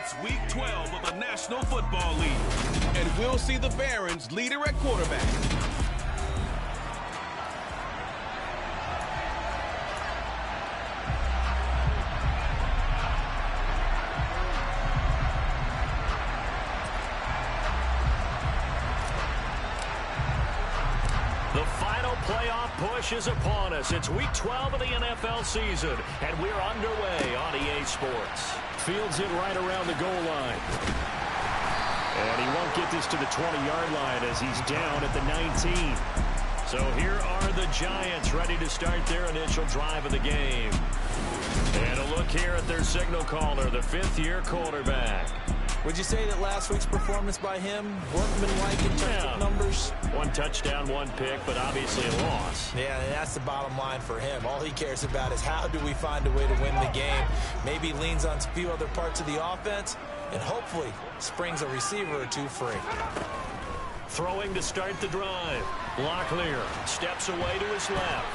It's week 12 of the National Football League, and we'll see the Barons leader at quarterback. The final playoff push is upon us. It's week 12 of the NFL season, and we're underway on EA Sports. Fields it right around the goal line. And he won't get this to the 20-yard line as he's down at the 19. So here are the Giants ready to start their initial drive of the game. And a look here at their signal caller, the fifth-year quarterback. Would you say that last week's performance by him, workmanlike in terms of numbers? One touchdown, one pick, but obviously a loss. Yeah, and that's the bottom line for him. All he cares about is how do we find a way to win the game. Maybe leans on a few other parts of the offense, and hopefully springs a receiver or two free. Throwing to start the drive. Locklear steps away to his left.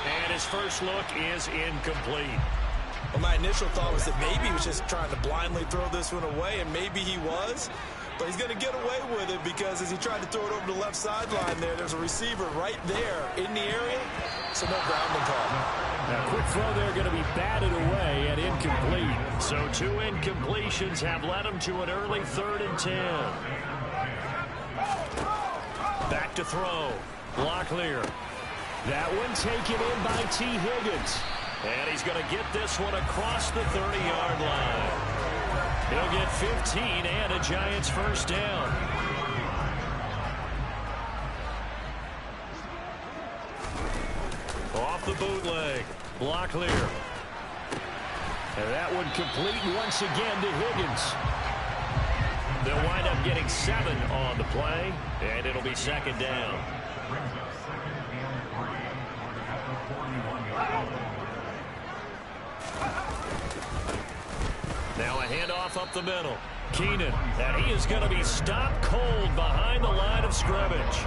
And his first look is incomplete. Well, my initial thought was that maybe he was just trying to blindly throw this one away, and maybe he was. But he's going to get away with it because as he tried to throw it over the left sideline there's a receiver right there in the area, so no grounding call. Now, quick throw there going to be batted away and incomplete. So 2 incompletions have led him to an early 3rd and 10. Back to throw. Locklear. That one taken in by T. Higgins. And he's going to get this one across the 30-yard line. He'll get 15 and a Giants first down. Off the bootleg. Locklear. And that one complete once again to Higgins. They'll wind up getting 7 on the play, and it'll be second down. Now a handoff up the middle. Keenan, and he is going to be stopped cold behind the line of scrimmage.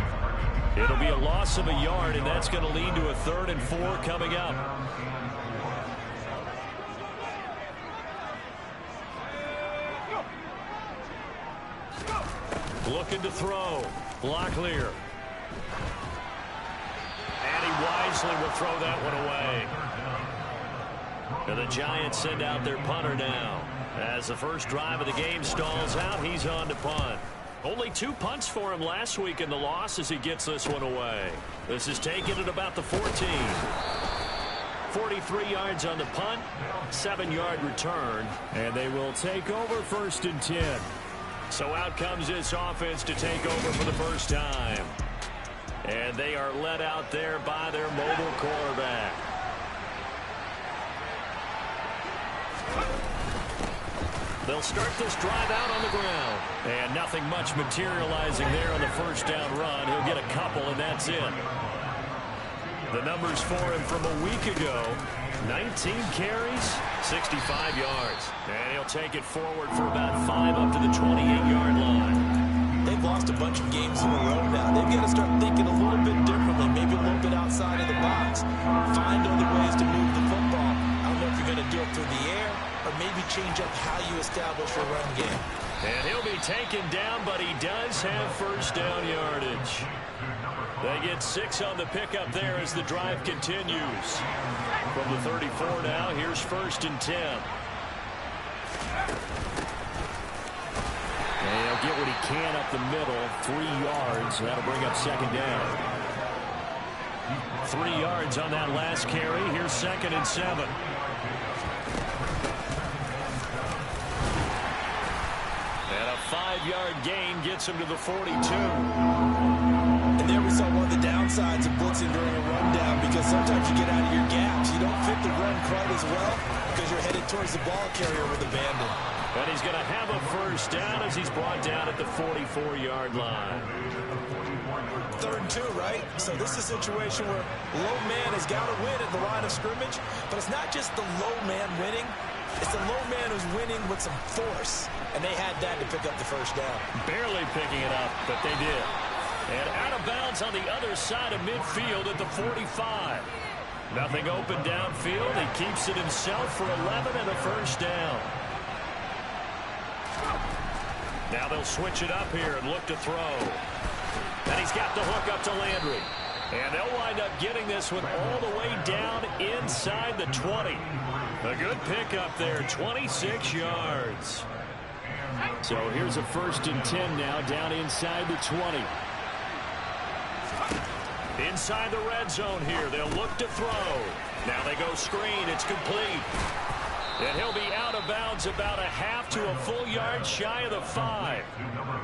It'll be a loss of a yard, and that's going to lead to a 3rd and 4 coming up. Looking to throw. Locklear. And he wisely will throw that one away. And the Giants send out their punter now. As the first drive of the game stalls out, he's on to punt. Only 2 punts for him last week in the loss as he gets this one away. This is taken at about the 14. 43 yards on the punt, 7-yard return, and they will take over 1st and 10. So out comes this offense to take over for the first time. And they are led out there by their mobile quarterback. They'll start this drive out on the ground. And nothing much materializing there on the first down run. He'll get a couple, and that's it. The numbers for him from a week ago, 19 carries, 65 yards. And he'll take it forward for about 5 up to the 28-yard line. They've lost a bunch of games in a row now. They've got to start thinking a little bit differently, maybe a little bit outside of the box. Find other ways to move the football. I don't know if you're going to do it through the air, or maybe change up how you establish your run game. And he'll be taken down, but he does have first down yardage. They get 6 on the pickup there as the drive continues. From the 34 now, here's 1st and 10. And he'll get what he can up the middle, 3 yards. That'll bring up second down. 3 yards on that last carry. Here's 2nd and 7. And a 5-yard gain gets him to the 42. And there we saw one of the downsides of blitzing during a rundown, because sometimes you get out of your gaps. You don't fit the run quite as well because you're headed towards the ball carrier with abandon. But he's going to have a first down as he's brought down at the 44-yard line. 3rd and 2, right? So this is a situation where low man has got to win at the line of scrimmage, but it's not just the low man winning. It's the low man who's winning with some force, and they had that to pick up the first down. Barely picking it up, but they did. And out of bounds on the other side of midfield at the 45. Nothing open downfield. He keeps it himself for 11 and a first down. Now they'll switch it up here and look to throw. And he's got the hook up to Landry. And they'll wind up getting this one all the way down inside the 20. A good pickup there, 26 yards. So here's a 1st and 10 now, down inside the 20. Inside the red zone here, they'll look to throw. Now they go screen, it's complete. And he'll be out of bounds about a half to a full yard shy of the 5.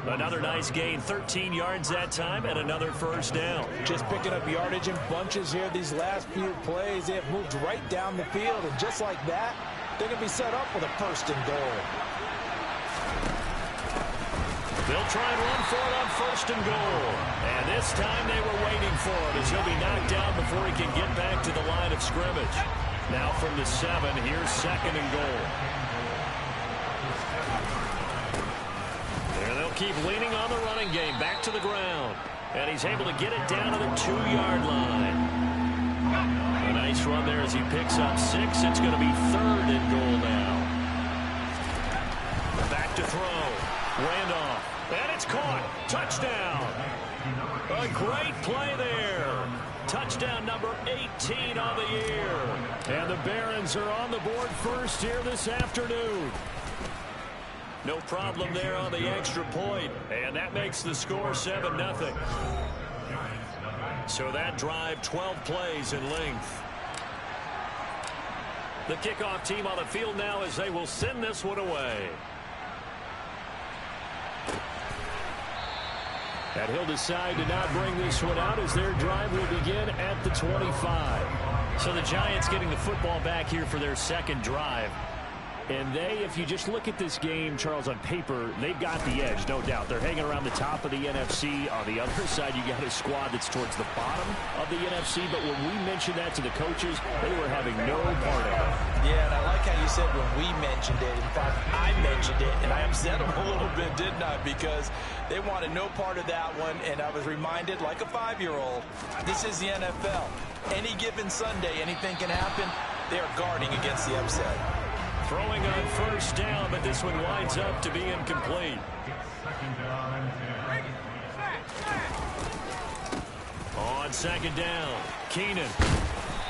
Another nice gain, 13 yards that time, and another 1st down. Just picking up yardage in bunches here these last few plays. They have moved right down the field, and just like that, they're going to be set up with a 1st and goal. They'll try and run for it on 1st and goal. And this time they were waiting for it as he'll be knocked down before he can get back to the line of scrimmage. Now from the 7, here's 2nd and goal. There they'll keep leaning on the running game, back to the ground. And he's able to get it down to the 2-yard line. A nice run there as he picks up 6. It's going to be 3rd and goal now. Back to throw. Randolph. And it's caught. Touchdown. A great play there. Touchdown number 18 on the year. And the Barons are on the board first here this afternoon. No problem there on the extra point. And that makes the score 7-0. So that drive, 12 plays in length. The kickoff team on the field now as they will send this one away. And he'll decide to not bring this one out as their drive will begin at the 25. So the Giants getting the football back here for their 2nd drive. And they, if you just look at this game, Charles, on paper, they've got the edge, no doubt. They're hanging around the top of the NFC. On the other side, you got a squad that's towards the bottom of the NFC. But when we mentioned that to the coaches, they were having no part of it. Yeah, and I like how you said when we mentioned it. In fact, I mentioned it, and I upset them a little bit, didn't I? Because they wanted no part of that one, and I was reminded, like a 5-year-old, this is the NFL. Any given Sunday, anything can happen. They are guarding against the upset. Throwing on 1st down, but this one winds up to be incomplete. On 2nd down, Keenan.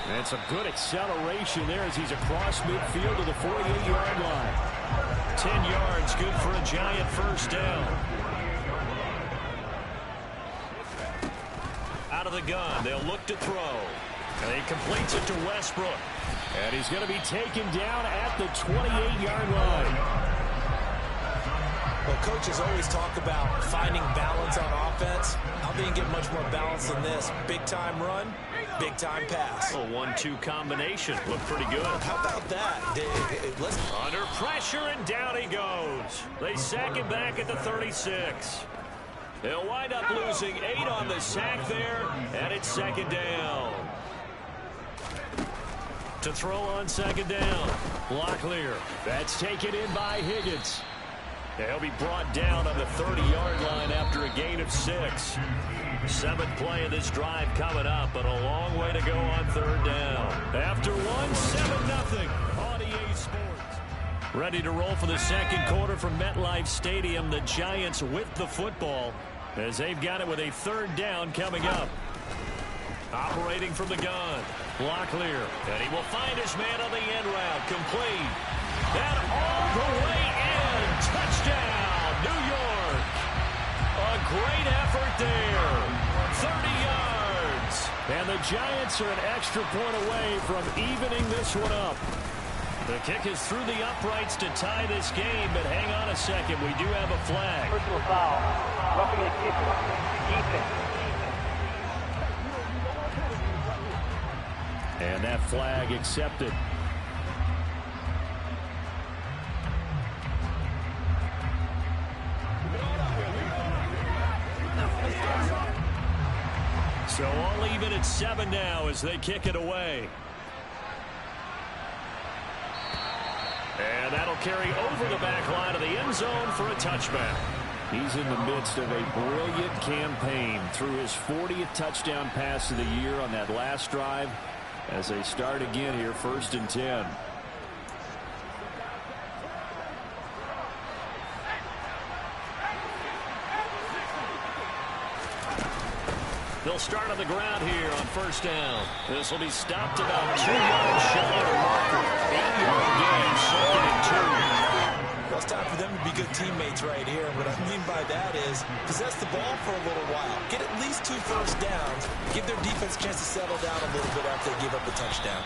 And some good acceleration there as he's across midfield to the 48-yard line. 10 yards, good for a Giant 1st down. Out of the gun, they'll look to throw. And he completes it to Westbrook. And he's going to be taken down at the 28-yard line. Well, coaches always talk about finding balance on offense. I don't think you get much more balance than this. Big-time run, big-time pass. A 1-2 combination. Looked pretty good. How about that? Under pressure, and down he goes. They sack him back at the 36. They'll wind up losing 8 on the sack there, and it's 2nd down. To throw on 2nd down. Locklear. That's taken in by Higgins. He'll be brought down on the 30-yard line after a gain of 6. 7th play of this drive coming up, but a long way to go on 3rd down. After 7-0 on EA Sports. Ready to roll for the 2nd quarter from MetLife Stadium. The Giants with the football as they've got it with a 3rd down coming up. Operating from the gun. Locklear. And he will find his man on the end route. Complete. And all the way in. Touchdown, New York. A great effort there. 30 yards. And the Giants are an extra point away from evening this one up. The kick is through the uprights to tie this game, but hang on a second. We do have a flag. Personal foul. Roughing the kicker. Defense. And that flag accepted. So all even at 7 now as they kick it away. And that'll carry over the back line of the end zone for a touchback. He's in the midst of a brilliant campaign through his 40th touchdown pass of the year on that last drive. As they start again here, 1st and 10. They'll start on the ground here on first down. This will be stopped about 2 yards shy of the marker. 8-yard gain, 2nd and 2. Well, it's time for them to be good teammates right here. And what I mean by that is possess the ball for a little while. Get at least 2 first downs. Give their defense a chance to settle down a little bit after they give up the touchdown.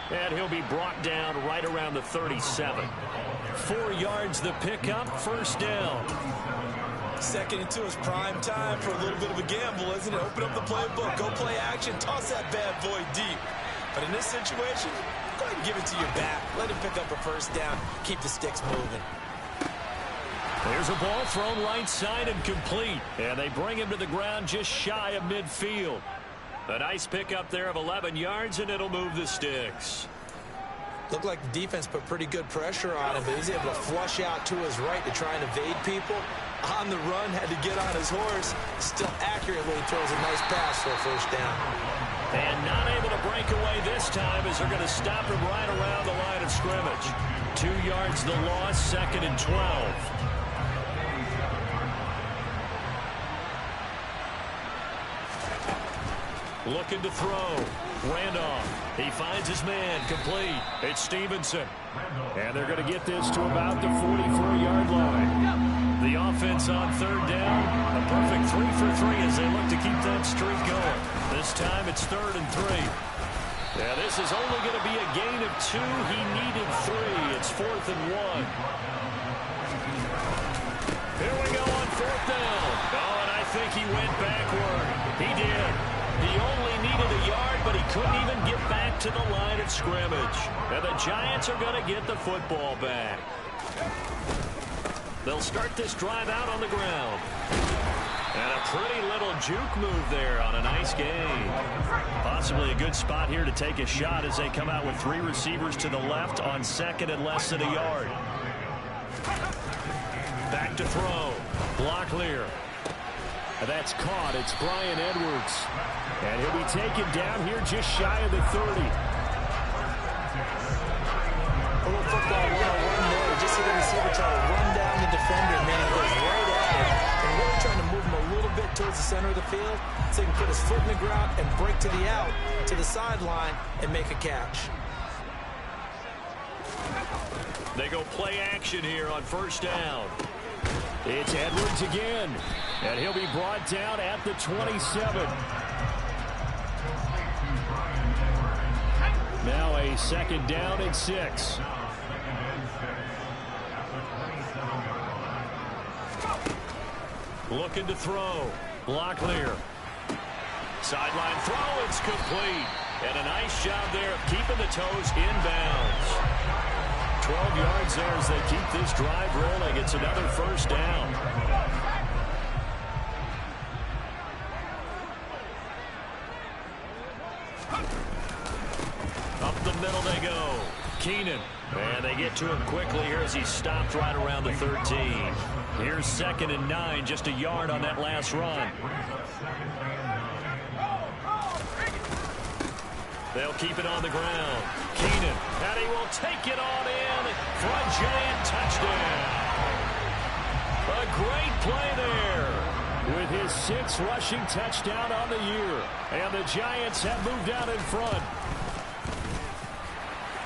And he'll be brought down right around the 37. 4 yards the pickup, first down. 2nd and 2 is prime time for a little bit of a gamble, isn't it? Open up the playbook, go play action, toss that bad boy deep. But in this situation, go ahead and give it to your back. Let him pick up a first down. Keep the sticks moving. There's a ball thrown right side and complete. And they bring him to the ground just shy of midfield. A nice pickup there of 11 yards, and it'll move the sticks. Looked like the defense put pretty good pressure on him, but he was able to flush out to his right to try and evade people. On the run, had to get on his horse. Still accurately throws a nice pass for a first down. And not able to break away this time as they're going to stop him right around the line of scrimmage. 2 yards the loss, 2nd and 12. Looking to throw. Randolph. He finds his man. Complete. It's Stevenson. And they're going to get this to about the 44-yard line. The offense on third down. A perfect 3 for 3 as they look to keep that streak going. This time it's 3rd and 3. Yeah, this is only going to be a gain of 2. He needed 3. It's 4th and 1. Here we go on 4th down. Oh, and I think he went backward. He did. He only needed a yard, but he couldn't even get back to the line of scrimmage. And the Giants are going to get the football back. They'll start this drive out on the ground. And a pretty little juke move there on a nice gain. Possibly a good spot here to take a shot as they come out with 3 receivers to the left on 2nd and less than a yard. Back to throw. Block clear. That's caught. It's Brian Edwards. And he'll be taken down here just shy of the 30. A little football 101 there. Just see the receiver try to run down the defender, and then he goes right at him. And really trying to move him a little bit towards the center of the field so he can put his foot in the ground and break to the out, to the sideline, and make a catch. They go play action here on first down. It's Edwards again. And he'll be brought down at the 27. Now a 2nd down and 6. Looking to throw. Block clear. Sideline throw. It's complete. And a nice job there of keeping the toes inbounds. 12 yards there as they keep this drive rolling. It's another first down. Up the middle they go. Keenan. And they get to him quickly here as he's stopped right around the 13. Here's 2nd and 9, just a yard on that last run. They'll keep it on the ground. Keenan, and he will take it on in for a giant touchdown. A great play there with his 6th rushing touchdown on the year. And the Giants have moved out in front.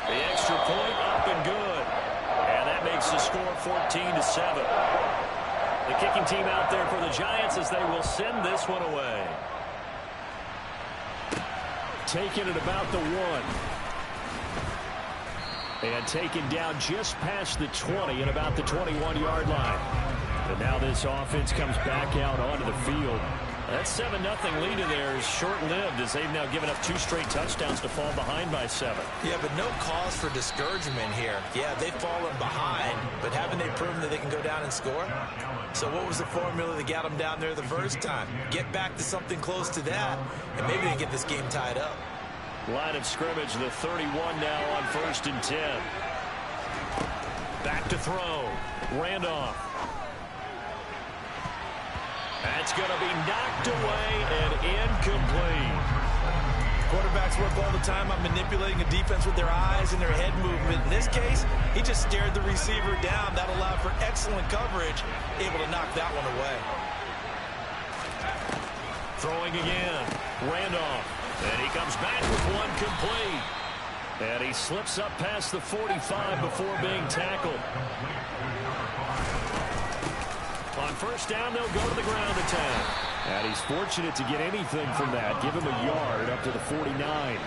The extra point up and good. And that makes the score 14-7. The kicking team out there for the Giants as they will send this one away. Taken at about the 1. And taken down just past the 20 and about the 21-yard line. And now this offense comes back out onto the field. That 7-0 lead in there is short-lived as they've now given up 2 straight touchdowns to fall behind by 7. Yeah, but no cause for discouragement here. Yeah, they've fallen behind, but haven't they proven that they can go down and score? So what was the formula that got them down there the first time? Get back to something close to that, and maybe they get this game tied up. Line of scrimmage, the 31 now on 1st and 10. Back to throw. Randolph. That's going to be knocked away and incomplete. Quarterbacks work all the time on manipulating a defense with their eyes and their head movement. In this case, he just stared the receiver down. That allowed for excellent coverage, able to knock that one away. Throwing again. Randolph. And he comes back with one complete. And he slips up past the 45 before being tackled. On first down, they'll go to the ground attack. And he's fortunate to get anything from that. Give him a yard up to the 49.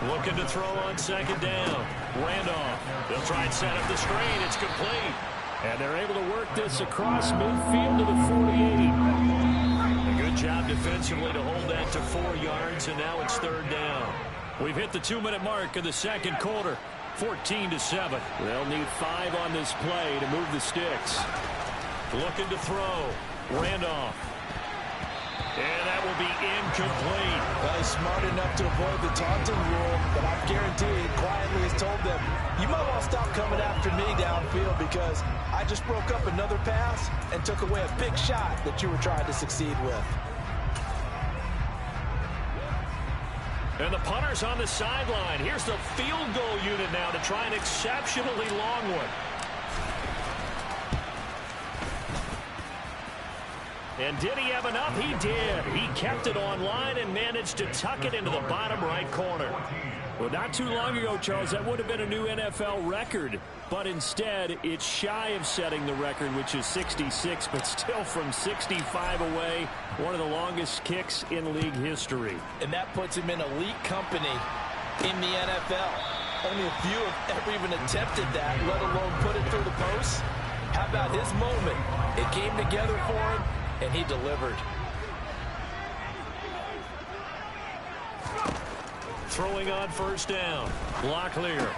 Looking to throw on second down. Randolph. They'll try and set up the screen. It's complete. And they're able to work this across midfield to the 48. A good job defensively to hold that to 4 yards, and now it's third down. We've hit the 2-minute mark of the second quarter. 14-7. They'll need 5 on this play to move the sticks. Looking to throw. Randolph. And that will be incomplete. Well, he's smart enough to avoid the taunting rule, but I guarantee he quietly has told them, you might want to stop coming after me downfield because I just broke up another pass and took away a big shot that you were trying to succeed with. And the punter's on the sideline. Here's the field goal unit now to try an exceptionally long one. And did he have enough? He did. He kept it online and managed to tuck it into the bottom right corner. Well, not too long ago, Charles, that would have been a new NFL record. But instead, it's shy of setting the record, which is 66, but still from 65 away, one of the longest kicks in league history. And that puts him in elite company in the NFL. Only a few have ever even attempted that, let alone put it through the post. How about his moment? It came together for him, and he delivered. Throwing on first down. Locklear.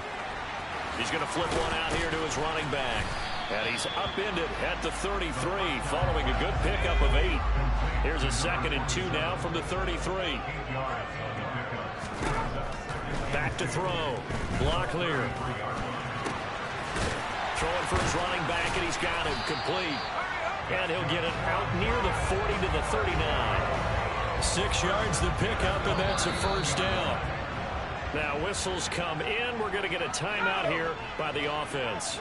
He's going to flip one out here to his running back. And he's upended at the 33 following a good pickup of 8. Here's a 2nd and 2 now from the 33. Back to throw. Locklear. Throwing for his running back, and he's got him complete. And he'll get it out near the 40 to the 39. 6 yards the pickup, and that's a first down. Now whistles come in. We're going to get a timeout here by the offense,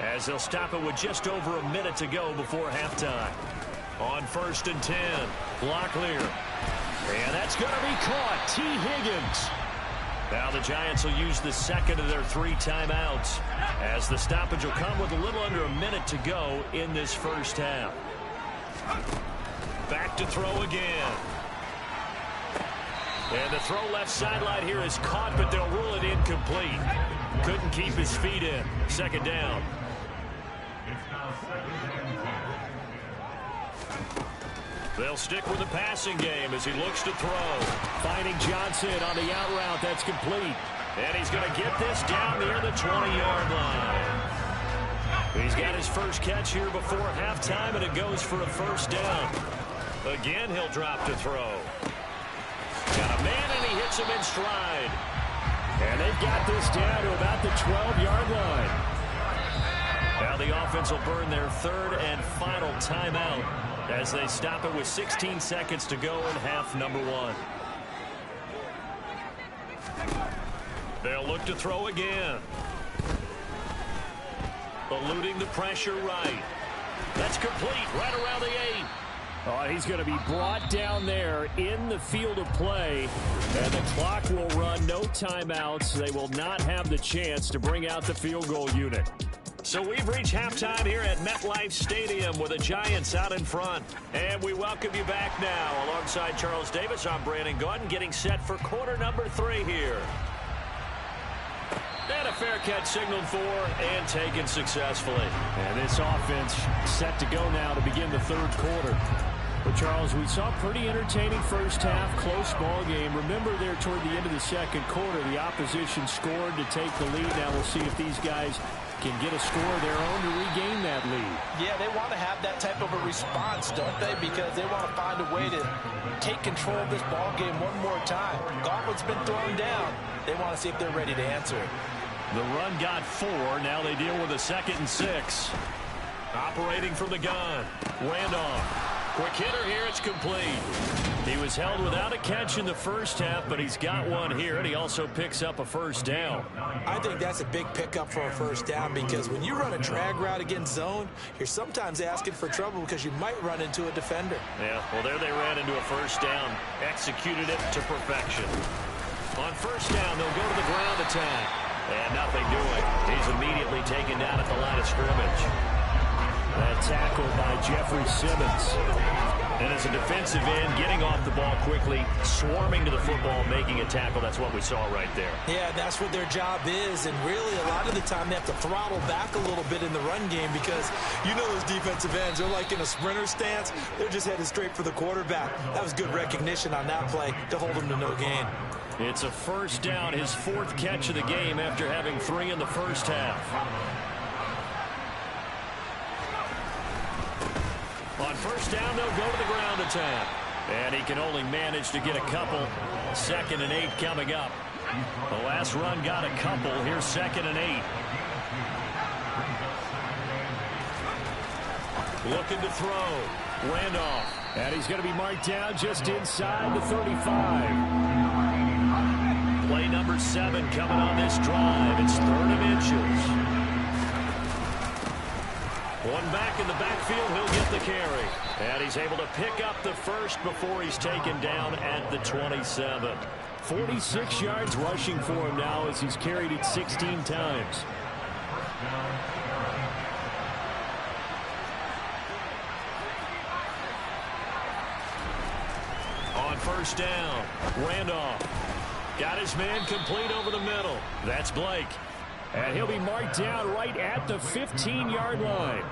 as they'll stop it with just over a minute to go before halftime. On 1st and 10, Locklear. And that's going to be caught. T. Higgins. Now the Giants will use the 2nd of their 3 timeouts, as the stoppage will come with a little under a minute to go in this first half. Back to throw again. And the throw left sideline here is caught, but they'll rule it incomplete. Couldn't keep his feet in. 2nd down. They'll stick with the passing game as he looks to throw. Finding Johnson on the out route. That's complete. And he's going to get this down near the 20-yard line. He's got his first catch here before halftime, and it goes for a first down. Again, he'll drop to throw. Got a man, and he hits him in stride. And they've got this down to about the 12-yard line. Now the offense will burn their 3rd and final timeout as they stop it with 16 seconds to go in half number 1. They'll look to throw again. Eluding the pressure right. That's complete right around the 8. Oh, he's going to be brought down there in the field of play, and the clock will run. No timeouts. They will not have the chance to bring out the field goal unit. So we've reached halftime here at MetLife Stadium with the Giants out in front. And we welcome you back now. Alongside Charles Davis, I'm Brandon Gaudin, getting set for quarter number 3 here. And a fair catch signaled for and taken successfully. And this offense set to go now to begin the 3rd quarter. But, Charles, we saw a pretty entertaining first half, close ball game. Remember there toward the end of the 2nd quarter, the opposition scored to take the lead. Now we'll see if these guys can get a score of their own to regain that lead. Yeah, they want to have that type of a response, don't they? Because they want to find a way to take control of this ball game one more time. Gauntlet's been thrown down. They want to see if they're ready to answer it. The run got 4. Now they deal with a 2nd and 6. Operating from the gun. Randolph. Quick hitter here, it's complete. He was held without a catch in the first half, but he's got one here, and he also picks up a first down. I think that's a big pickup for a first down because when you run a drag route against zone, you're sometimes asking for trouble because you might run into a defender. Yeah, well, there they ran into a first down, executed it to perfection. On first down, they'll go to the ground attack. And nothing doing. He's immediately taken down at the line of scrimmage. That tackle by Jeffrey Simmons. And as a defensive end, getting off the ball quickly, swarming to the football, making a tackle. That's what we saw right there. Yeah, that's what their job is. And really, a lot of the time, they have to throttle back a little bit in the run game because you know those defensive ends, they're like in a sprinter stance. They're just headed straight for the quarterback. That was good recognition on that play to hold them to no gain. It's a first down, his fourth catch of the game after having 3 in the first half. On first down, they'll go to the ground attack. And he can only manage to get a couple. 2nd and 8 coming up. The last run got a couple. Here's 2nd and 8. Looking to throw. Randolph. And he's going to be marked down just inside the 35. Play number 7 coming on this drive. It's 3rd and inches. One back in the backfield. He'll get the carry. And he's able to pick up the first before he's taken down at the 27. 46 yards rushing for him now as he's carried it 16 times. On first down, Randolph. Got his man complete over the middle. That's Blake. And he'll be marked down right at the 15-yard line.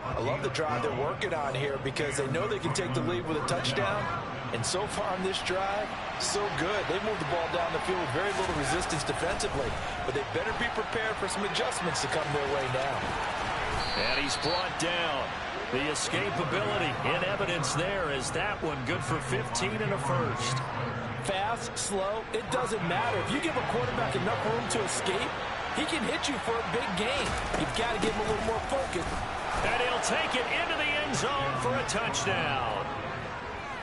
I love the drive they're working on here because they know they can take the lead with a touchdown. And so far on this drive, so good. They moved the ball down the field with very little resistance defensively. But they better be prepared for some adjustments to come their way now. And he's brought down. The escapability in evidence there is that one good for 15 and a first. Fast, slow, it doesn't matter. If you give a quarterback enough room to escape, he can hit you for a big gain. You've got to give him a little more focus. And he'll take it into the end zone for a touchdown.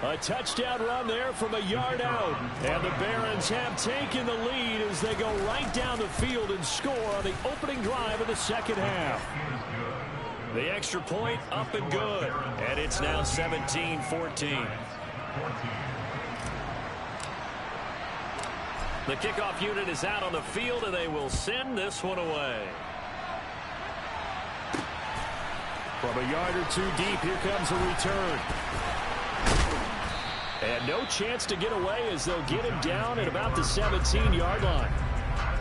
A touchdown run there from a yard out. And the Barons have taken the lead as they go right down the field and score on the opening drive of the second half. The extra point up and good. And it's now 17-14. The kickoff unit is out on the field, and they will send this one away. From a yard or two deep, here comes a return. And no chance to get away as they'll get him down at about the 17-yard line.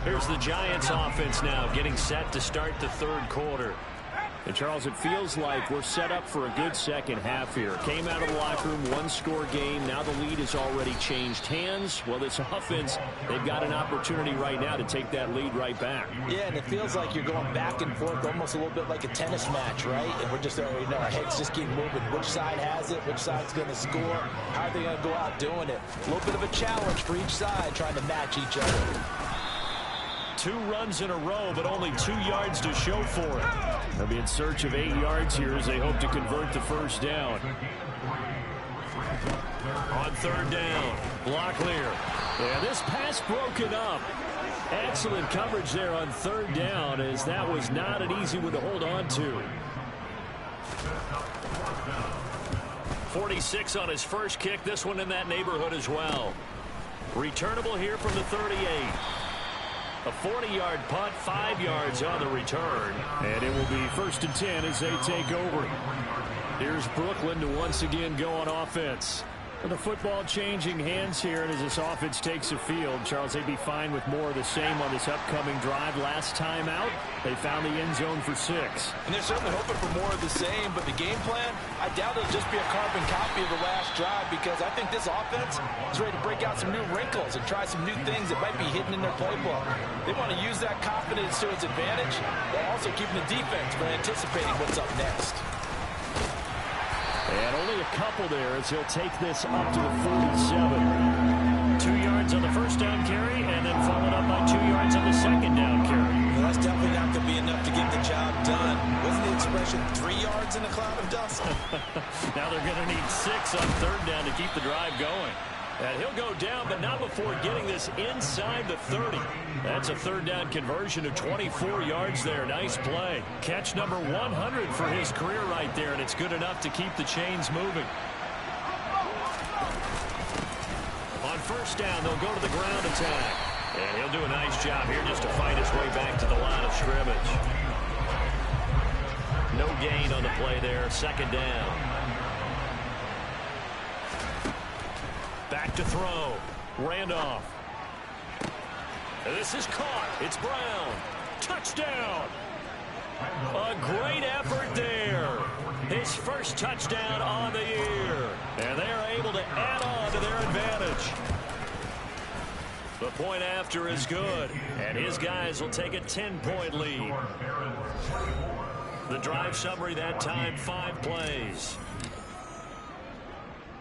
Here's the Giants offense now getting set to start the third quarter. And, Charles, it feels like we're set up for a good second half here. Came out of the locker room, one-score game. Now the lead has already changed hands. Well, this offense, they've got an opportunity right now to take that lead right back. Yeah, and it feels like you're going back and forth almost a little bit like a tennis match, right? And we're just, our heads just keep moving. Which side has it? Which side's going to score? How are they going to go out doing it? A little bit of a challenge for each side trying to match each other. 2 runs in a row, but only 2 yards to show for it. They'll be in search of 8 yards here as they hope to convert the first down. On third down, Locklear. Yeah, this pass broken up. Excellent coverage there on third down as that was not an easy one to hold on to. 46 on his first kick. This one in that neighborhood as well. Returnable here from the 38. A 40-yard punt, 5 yards on the return. And it will be 1st and 10 as they take over. Here's Brooklyn to once again go on offense. And the football changing hands here, and as this offense takes the field, Charles, they'd be fine with more of the same on this upcoming drive. Last time out, they found the end zone for 6. And they're certainly hoping for more of the same, but the game plan, I doubt it'll just be a carbon copy of the last drive because I think this offense is ready to break out some new wrinkles and try some new things that might be hidden in their playbook. They want to use that confidence to its advantage while also keeping the defense from anticipating what's up next. And only a couple there as he'll take this up to the 47. 2 yards on the first down carry, and then followed up by 2 yards on the second down carry. Well, that's definitely not going to be enough to get the job done. Wasn't the expression 3 yards in a cloud of dust? Now they're going to this on third down to keep the drive going. And he'll go down, but not before getting this inside the 30. That's a third down conversion of 24 yards there. Nice play. Catch number 100 for his career right there, and it's good enough to keep the chains moving. On first down, they'll go to the ground attack. And he'll do a nice job here just to fight his way back to the line of scrimmage. No gain on the play there. Second down. Back to throw. Randolph. This is caught. It's Brown. Touchdown. A great effort there. His first touchdown on the year. And they're able to add on to their advantage. The point after is good. And his guys will take a 10-point lead. The drive summary that time, 5 plays.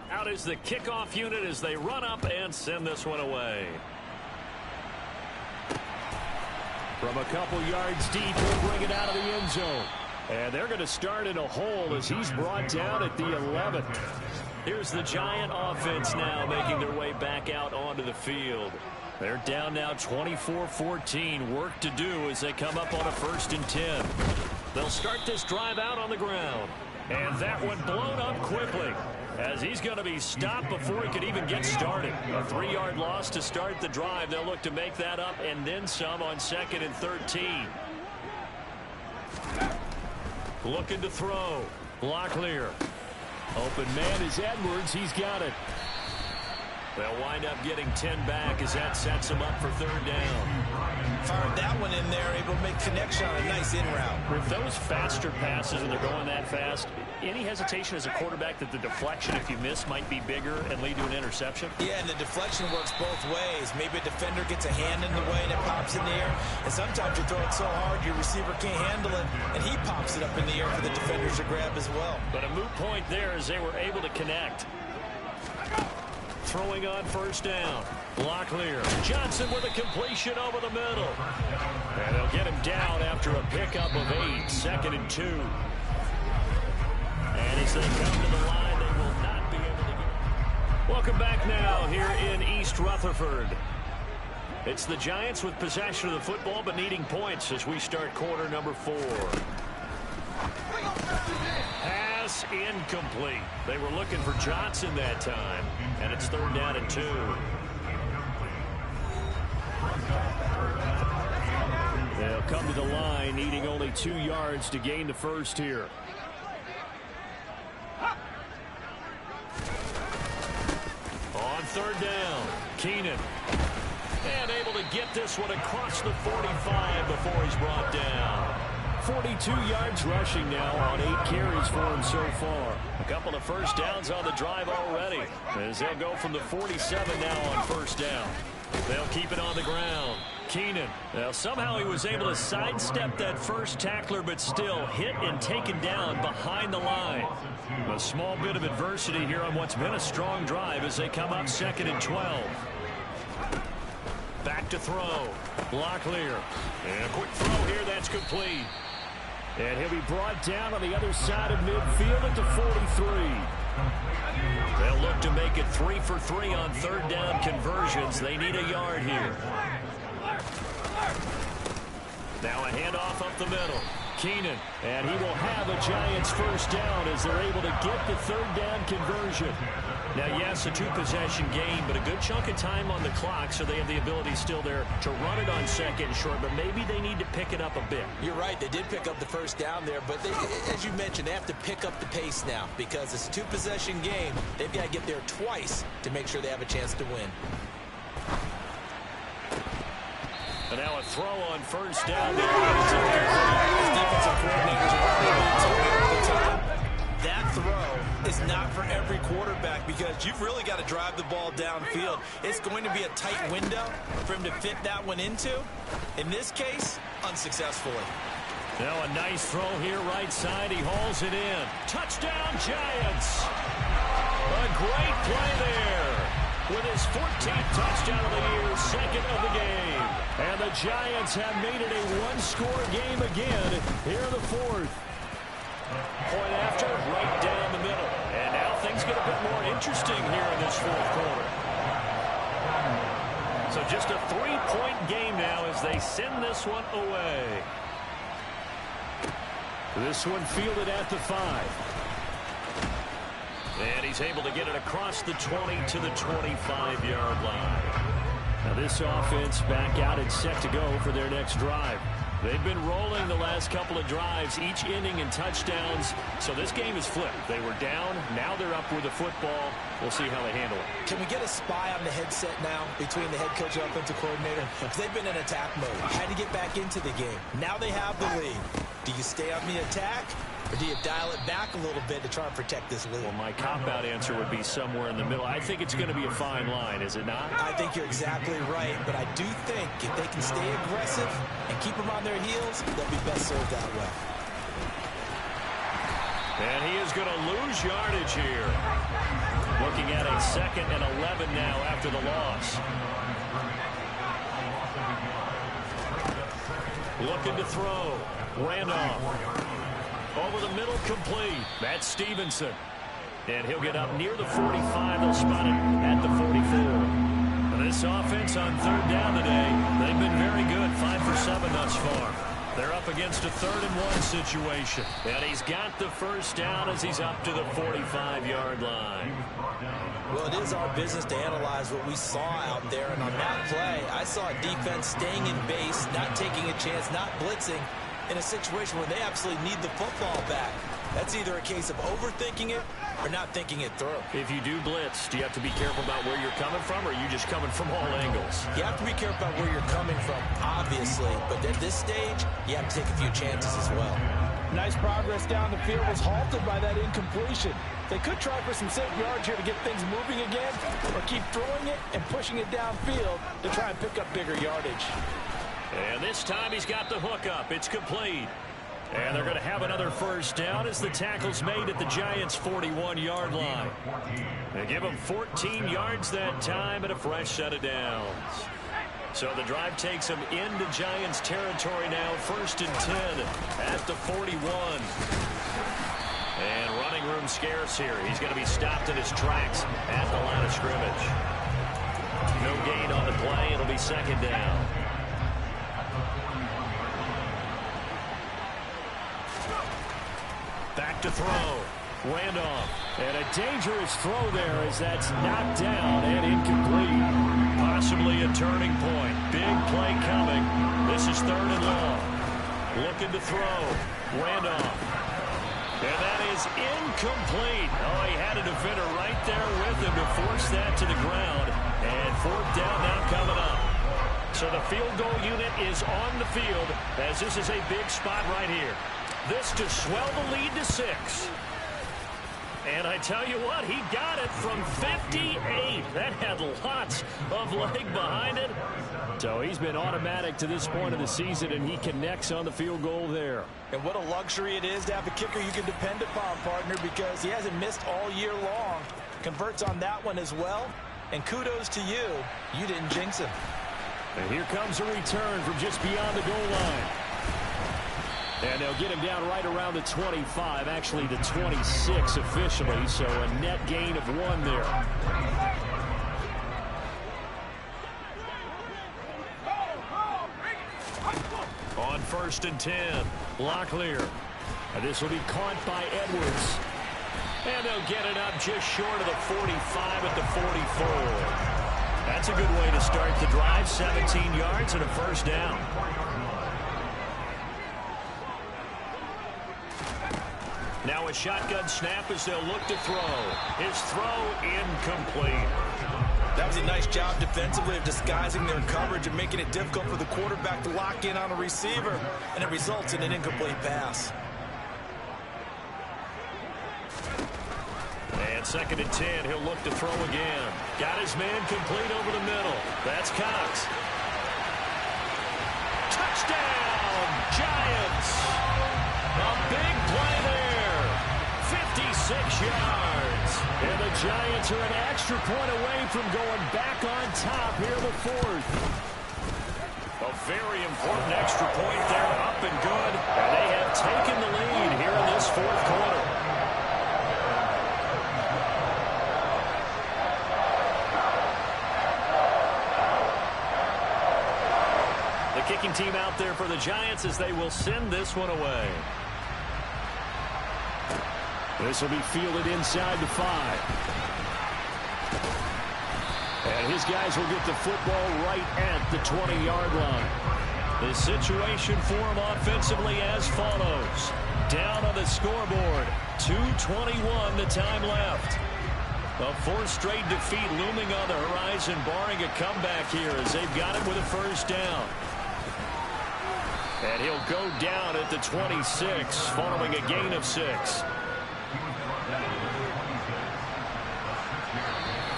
Out is the kickoff unit as they run up and send this one away. From a couple yards deep, he'll bring it out of the end zone. And they're going to start in a hole as he's brought down at the 11th. Here's the Giant offense now making their way back out onto the field. They're down now 24-14. Work to do as they come up on a 1st and 10. They'll start this drive out on the ground. And that one blown up quickly, as he's going to be stopped before he could even get started. A 3-yard loss to start the drive. They'll look to make that up and then some on 2nd and 13. Looking to throw. Locklear. Open man is Edwards. He's got it. They'll wind up getting 10 back as that sets them up for 3rd down. Fired that one in there, able to make connection on a nice in route. With those faster passes and they're going that fast, any hesitation as a quarterback that the deflection, if you miss, might be bigger and lead to an interception? Yeah, and the deflection works both ways. Maybe a defender gets a hand in the way and it pops in the air. And sometimes you throw it so hard your receiver can't handle it, and he pops it up in the air for the defenders to grab as well. But a moot point there as they were able to connect. Throwing on 1st down. Locklear. Johnson with a completion over the middle. And they'll get him down after a pickup of 8. 2nd and 2. And as they come to the line, they will not be able to get. Welcome back now here in East Rutherford. It's the Giants with possession of the football but needing points as we start quarter number 4. Pass incomplete. They were looking for Johnson that time. And it's 3rd down and 2. They'll come to the line needing only 2 yards to gain the first here. On 3rd down, Keenan. And able to get this one across the 45 before he's brought down. 42 yards rushing now on 8 carries for him so far. A couple of 1st downs on the drive already, as they'll go from the 47 now on 1st down. They'll keep it on the ground. Keenan. Now somehow he was able to sidestep that first tackler, but still hit and taken down behind the line. A small bit of adversity here on what's been a strong drive as they come up 2nd and 12. Back to throw. Locklear. And a quick throw here that's complete. And he'll be brought down on the other side of midfield at the 43. They'll look to make it 3 for 3 on 3rd down conversions. They need a yard here. Now a handoff up the middle. Keenan, and he will have a Giants 1st down as they're able to get the 3rd down conversion. Now, yes, a 2-possession game, but a good chunk of time on the clock, so they have the ability still there to run it on 2nd and short, but maybe they need to pick it up a bit. You're right. They did pick up the 1st down there, but they, as you mentioned, they have to pick up the pace now because it's a 2-possession game. They've got to get there twice to make sure they have a chance to win. And now a throw on 1st down there. Defensive coordinators all the time. That throw is not for every quarterback because you've really got to drive the ball downfield. It's going to be a tight window for him to fit that one into. In this case, unsuccessfully. Now a nice throw here right side. He hauls it in. Touchdown, Giants. A great play there. With his 14th touchdown of the year, 2nd of the game. And the Giants have made it a 1-score game again here in the 4th. Point after, right down the middle. And now things get a bit more interesting here in this fourth quarter. So just a 3-point game now as they send this one away. This one fielded at the 5. And he's able to get it across the 20 to the 25-yard line. Now this offense back out and set to go for their next drive. They've been rolling the last couple of drives, each inning in touchdowns. So this game is flipped. They were down. Now they're up with the football. We'll see how they handle it. Can we get a spy on the headset now between the head coach and offensive coordinator? Because they've been in attack mode. Had to get back into the game. Now they have the lead. Do you stay on the attack? Or do you dial it back a little bit to try and protect this lead? Well, my cop-out answer would be somewhere in the middle. I think it's going to be a fine line, is it not? I think you're exactly right, but I do think if they can stay aggressive and keep them on their heels, they'll be best served that way. And he is going to lose yardage here. Looking at a 2nd and 11 now after the loss. Looking to throw. Randolph. Over the middle, complete. That's Stevenson. And he'll get up near the 45. They'll spot it at the 44. This offense on 3rd down today, they've been very good. 5 for 7 thus far. They're up against a 3rd and 1 situation. And he's got the first down as he's up to the 45-yard line. Well, it is our business to analyze what we saw out there. And on that play, I saw a defense staying in base, not taking a chance, not blitzing, in a situation where they absolutely need the football back. That's either a case of overthinking it or not thinking it through. If you do blitz, do you have to be careful about where you're coming from, or are you just coming from all angles? You have to be careful about where you're coming from, obviously. But at this stage, you have to take a few chances as well. Nice progress down the field was halted by that incompletion. They could try for some safe yards here to get things moving again, or keep throwing it and pushing it downfield to try and pick up bigger yardage. And this time he's got the hook up. It's complete. And they're going to have another first down as the tackle's made at the Giants' 41-yard line. They give them 14 yards that time and a fresh set of downs. So the drive takes them into Giants territory now. 1st and 10 at the 41. And running room scarce here. He's going to be stopped in his tracks at the line of scrimmage. No gain on the play. It'll be 2nd down. Back to throw. Randolph. And a dangerous throw there as that's knocked down and incomplete. Possibly a turning point. Big play coming. This is 3rd and long. Looking to throw. Randolph. And that is incomplete. Oh, he had a defender right there with him to force that to the ground. And 4th down now coming up. So the field goal unit is on the field as this is a big spot right here. This to swell the lead to 6. And I tell you what, he got it from 58. That had lots of leg behind it. So he's been automatic to this point of the season, and he connects on the field goal there. And what a luxury it is to have a kicker you can depend upon, partner, because he hasn't missed all year long. Converts on that one as well. And kudos to you. You didn't jinx him. And here comes a return from just beyond the goal line. And they'll get him down right around the 25, actually the 26 officially, so a net gain of 1 there. On 1st and 10, Locklear. And this will be caught by Edwards. And they'll get it up just short of the 45 at the 44. That's a good way to start the drive, 17 yards and a first down. Now a shotgun snap as they'll look to throw. His throw incomplete. That was a nice job defensively of disguising their coverage and making it difficult for the quarterback to lock in on a receiver, and it results in an incomplete pass. And 2nd and 10, he'll look to throw again. Got his man complete over the middle. That's Cox. Touchdown, Giants. A big play there. 56 yards. And the Giants are an extra point away from going back on top here in the 4th. A very important extra point there, up and good. And they have taken the lead here in this 4th quarter. The kicking team out there for the Giants as they will send this one away. This will be fielded inside the 5. And his guys will get the football right at the 20-yard line. The situation for him offensively as follows. Down on the scoreboard, 2:21 the time left. A fourth straight defeat looming on the horizon, barring a comeback here as they've got it with a first down. And he'll go down at the 26 following a gain of 6.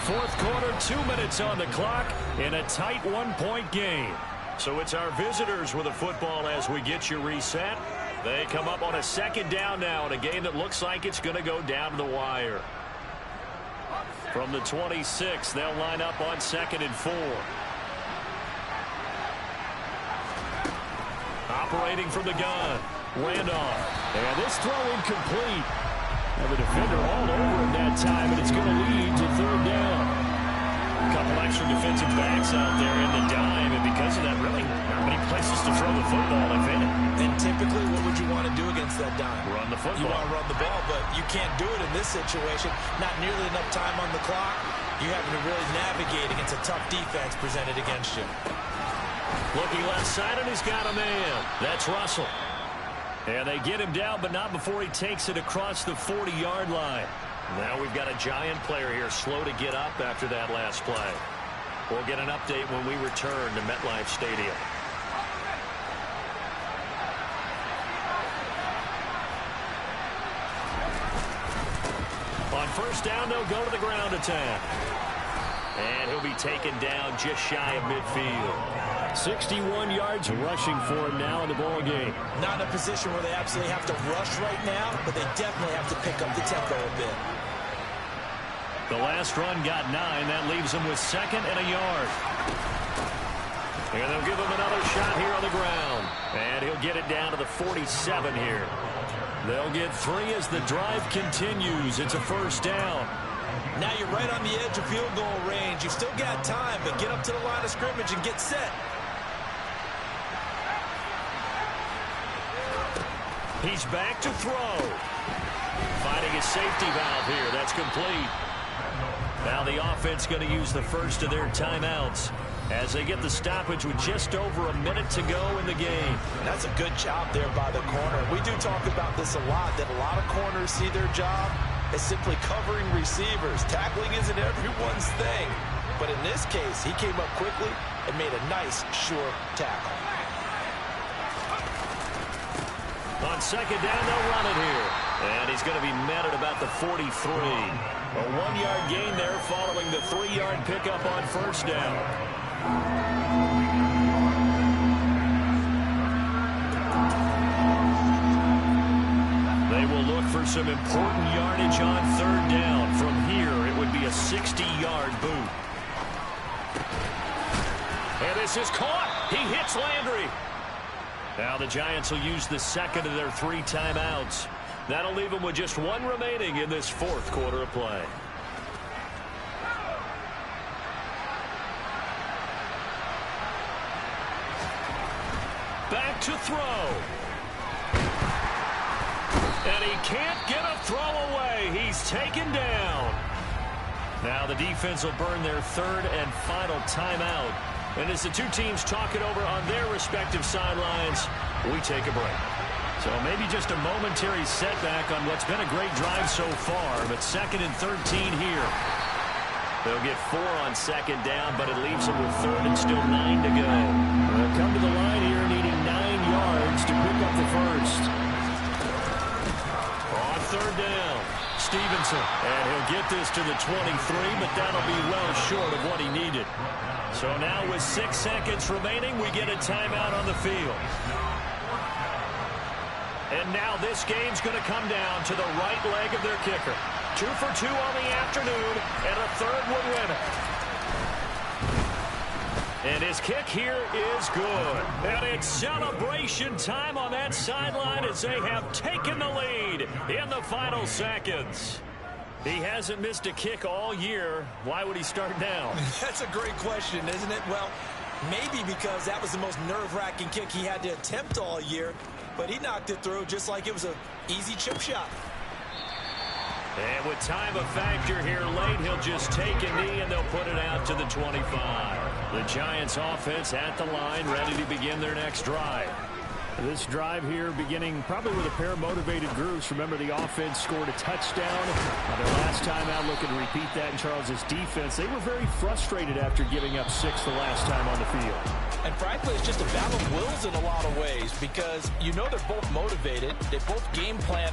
Fourth quarter, 2 minutes on the clock in a tight 1-point game. So it's our visitors with the football as we get you reset. They come up on a second down now in a game that looks like it's going to go down to the wire. From the 26, they'll line up on 2nd and 4. Operating from the gun, Randolph. And this throw incomplete. And the defender all over him that time, and it's going to lead to 3rd down. A couple extra defensive backs out there in the dime, and because of that, really not many places to throw the football, if any. And typically, what would you want to do against that dime? Run the football. You want to run the ball, but you can't do it in this situation. Not nearly enough time on the clock. You're having to really navigate against a tough defense presented against you. Looking left side, and he's got a man. That's Russell. And they get him down, but not before he takes it across the 40-yard line. Now we've got a Giant player here slow to get up after that last play. We'll get an update when we return to MetLife Stadium. On first down, they'll go to the ground attack. And he'll be taken down just shy of midfield. 61 yards rushing for him now in the ball game. Not in a position where they absolutely have to rush right now, but they definitely have to pick up the tempo a bit. The last run got 9. That leaves him with 2nd and a yard. And they'll give him another shot here on the ground. And he'll get it down to the 47 here. They'll get 3 as the drive continues. It's a first down. Now you're right on the edge of field goal range. You've still got time, but get up to the line of scrimmage and get set. He's back to throw. Finding a safety valve here. That's complete. Now the offense going to use the first of their timeouts as they get the stoppage with just over a minute to go in the game. That's a good job there by the corner. We do talk about this a lot, that a lot of corners see their job as simply covering receivers. Tackling isn't everyone's thing. But in this case, he came up quickly and made a nice, sure tackle. On second down, they'll run it here. And he's going to be met at about the 43. A 1-yard gain there following the 3-yard pickup on first down. They will look for some important yardage on 3rd down. From here, it would be a 60-yard boot. And this is caught. He hits Landry. Now the Giants will use the 2nd of their 3 timeouts. That'll leave them with just 1 remaining in this 4th quarter of play. Back to throw. And he can't get a throw away. He's taken down. Now the defense will burn their 3rd and final timeout. And as the two teams talk it over on their respective sidelines, we take a break. So maybe just a momentary setback on what's been a great drive so far, but 2nd and 13 here. They'll get 4 on 2nd down, but it leaves them with 3rd and still 9 to go. They'll come to the line here needing 9 yards to pick up the first. On 3rd down, Stevenson. And he'll get this to the 23, but that'll be well short of what he needed. So now with 6 seconds remaining, we get a timeout on the field. And now this game's going to come down to the right leg of their kicker. 2 for 2 on the afternoon, and a 3rd would win it. And his kick here is good. And it's celebration time on that sideline as they have taken the lead in the final seconds. He hasn't missed a kick all year. Why would he start now? That's a great question, isn't it? Well, Maybe because that was the most nerve-wracking kick he had to attempt all year, but he knocked it through just like it was an easy chip shot. And with time a factor here late, he'll just take a knee and they'll put it out to the 25. The Giants offense at the line, ready to begin their next drive. This drive here beginning probably with a pair of motivated groups. Remember, the offense scored a touchdown. Their last time out, looking to repeat that in Charles' defense. They were very frustrated after giving up 6 the last time on the field. And frankly, it's just a battle of wills in a lot of ways because you know they're both motivated. They both game plan